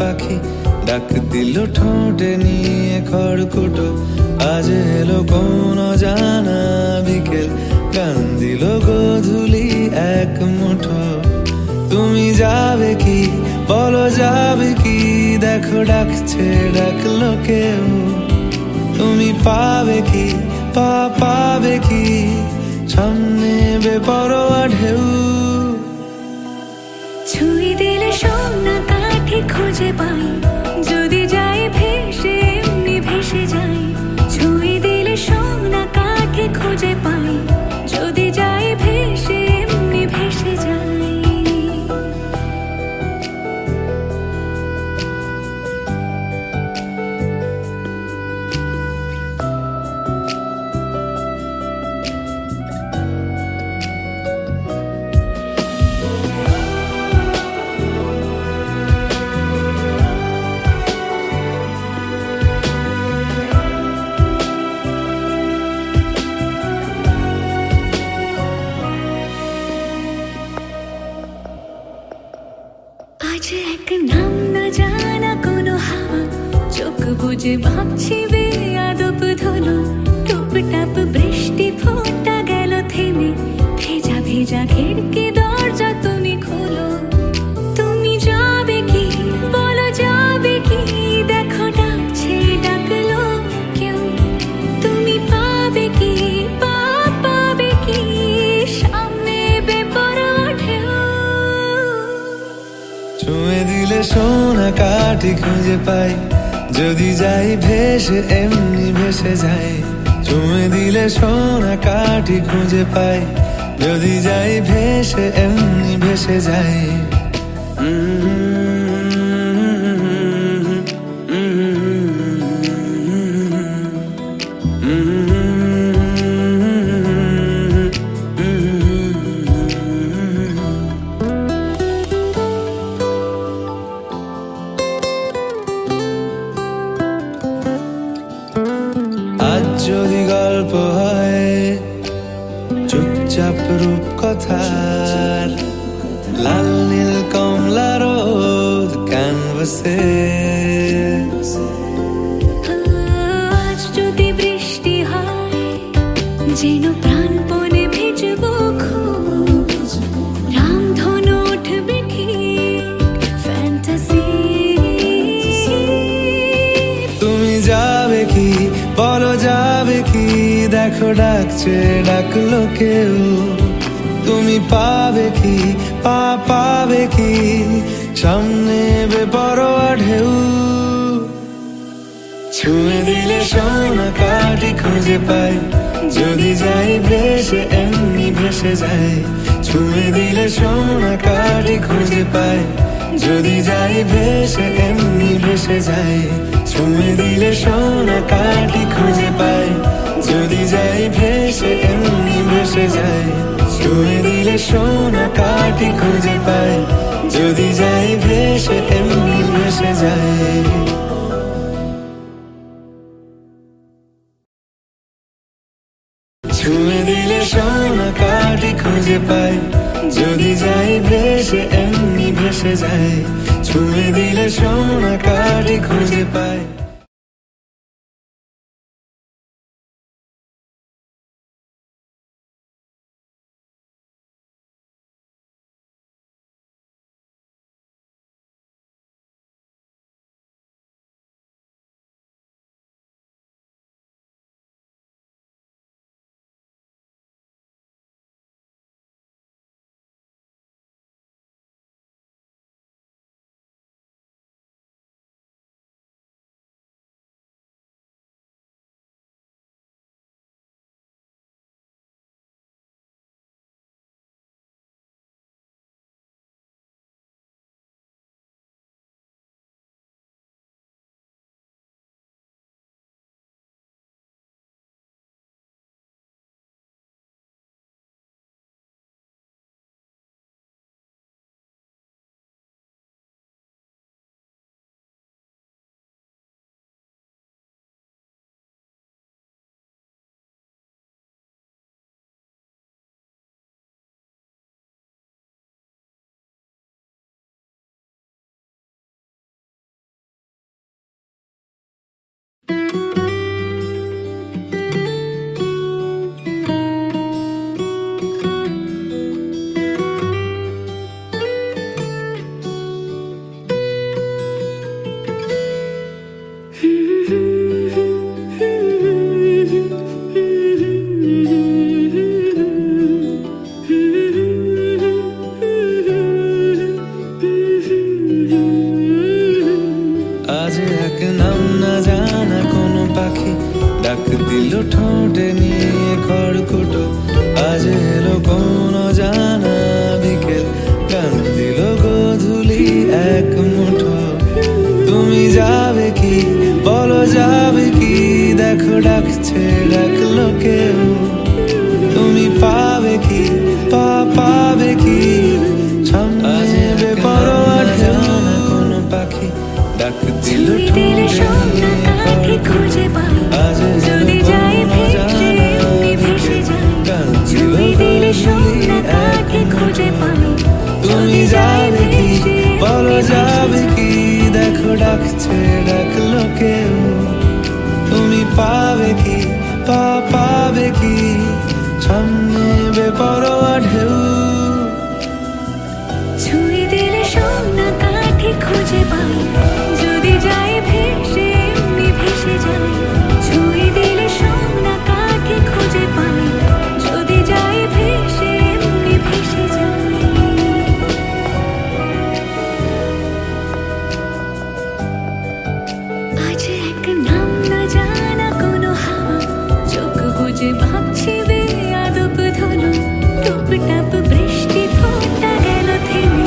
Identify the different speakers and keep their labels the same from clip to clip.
Speaker 1: পাখি ডাক দিল ঠোঁটে নিয়ে খড়কুটো। আজ এলো কোন জানা বিকেল, গান দিল গোধূলি এক মুঠো। তুমি যাবে কি বলো, যাবে কি? দেখো ডাকছে, ডাকলো কেউ। তুমি পাবে কি পাবে কি? সামনে বেপরোয়া ঢেউ।
Speaker 2: ছুঁই দিলে সোনা কাঠি খুঁজে পাই, যদি যাই ভেসে এমনি ভেসে যাই। ছুঁই দিলে সোনা কাঠি খুঁজে পাই, যদি যাই ভেসে এমনি ভেসে যাই। আজ এক নাম না জানা কোনো হাওয়া, চোখ বুজে ভাবছি বেয়াদব ধুলো। টুপটাপ বৃষ্টি ফোঁটা গেল থেমে, ভেজা ভেজা খিড়কি দরজা তুমি খোলো। তুমি যাবে কি বলো, যাবে কি? দেখো ডাকছে, ডাকলো কেউ। তুমি পাবে কি পাবে কি? সামনে বেপরোয়া ঢেউ।
Speaker 1: ছুঁয়ে দিলে সোনা কাঠি খুঁজে পাই, যদি যাই ভেসে এমনি ভেসে যাই। ছুঁয়ে দিলে সোনা কাঠি খুঁজে পাই, যদি যাই ভেসে এমনি ভেসে যাই। আজ যদি গল্প হয় চুপচাপ রূপকথার, লাল নীল কমলা রোদ ক্যানভাসে।
Speaker 2: আজ যদি বৃষ্টি হয়, যেন প্রাণপণে ভিজবো খুব। রামধনু উঠবে ঠিক ফ্যান্টাসি।
Speaker 1: তুমি যাবে কি বলো, যাবে কি? দেখো ডাকছে, ডাকলো কেউ। তুমি পাবে কি পাবে কি? সামনে বেপরোয়া ঢেউ। ছুঁয়ে দিলে সোনা কাঠি খুঁজে পাই, যদি যাই ভেসে এমনি ভেসে যাই। ছুঁয়ে দিলে সোনা কাঠি খুঁজে পাই, যদি যাই ভেসে এমনি ভেসে যাই। ছুঁয়ে দিলে সোনা কাঠি খুঁজে পাই, যদি যাই ভেসে এমনি ভেসে যাই। ছুঁয়ে দিলে সোনা কাঠি খুঁজে পাই, যদি যাই ভেসে এমনি ভেসে যাই। ছুঁয়ে দিলে সোনা কাঠি খুঁজে পাই, যদি যাই ভেসে এমনি ভেসে যাই। ছুঁয়ে দিলে সোনা কাঠি খুঁজে পাই। নাম না জানা কোনো পাখি ডাক দিল ঠোঁটে নিয়ে খড়কুটো। আজ এলো কোন জানা বিকেল, গান দিল গোধূলি এক মুঠো। তুমি যাবে কি বলো, যাবে কি? দেখো ডাকছে, ডাকলো কেউ। তুমি পাবে কি পাবে কি? সামনে বেপরোয়া জানা কোনো পাখি ডাক দিল
Speaker 2: দিলে সোনা কাঠি খুঁজে পাই, যদি যাই ভেসে এমনি ভেসে যাই। ছুঁয়ে দিলে সোনা কাঠি খুঁজে পাই,
Speaker 1: তুমি যাবে কি বলো, যাবে কি? দেখো ডাকছে, ডাকলো কেউ। তুমি পাবে কি পাবে কি? সামনে বেপরোয়া ঢেউ।
Speaker 2: ছুঁয়ে দিলে সোনা কাঠি খুঁজে পাই, যদি যাই ভেসে এমনি ভেসে যাই। ছুঁয়ে দিলে সোনা কাঠি খুঁজে পাই, যদি যাই ভেসে এমনি ভেসে যাই। আজ এক নাম না জানা কোনো হাওয়া, চোখ বুজে ভাবছি বেয়াদব ধনু। টুপটাপ বৃষ্টি ফোঁটা গেল থেমে,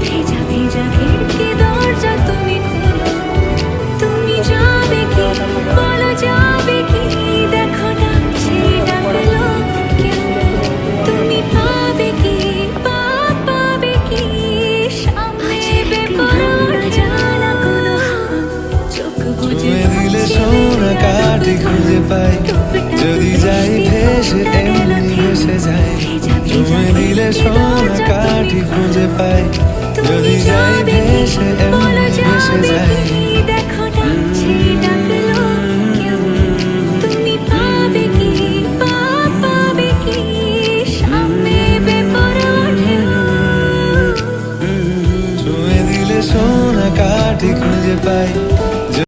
Speaker 2: ভেজা ভেজা খিড়কি দরজা তুমি খোলো। তুমি যাবে কি বলো, যাবে কি? দেখো ডাকছে, ডাকলো কেউ। তুমি পাবে কি পাবে কি? সামনে বেপরোয়া জানা কোনো হাওয়া, চোখ বুজে
Speaker 1: তুমি দিলে সোনা কাঠি খুঁজে পাই, যদি যাই ভেসে এমনি ভেসে যাই। তুমি দিলে সোনা কাঠি খুঁজে পাই, যদি যাই ভেসে এমনি ভেসে যাই।
Speaker 2: দেখো ডাকছে, ডাকলো কেউ। তুমি পাবে কি পাবে কি? সামনে বেপরোয়া ঢেউ।
Speaker 1: তুমি দিলে সোনা কাঠি খুঁজে পাই,